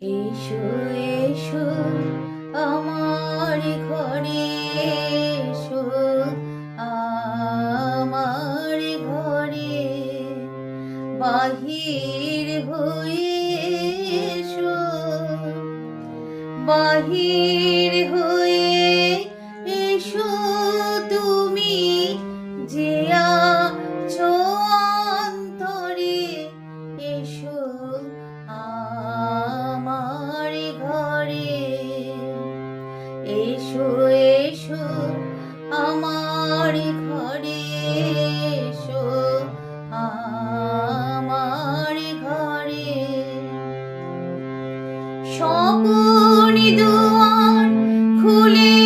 এসো এসো আমার ঘরে, এসো আমার ঘরে, বাহির হয়ে এসো, বাহির হয়ে এসো তুমি যে আছো অন্তরে, এসো আমার ঘরে, এসো এসো আমার ঘরে, এসো আমার ঘরে। স্বপন দুয়ার খুলে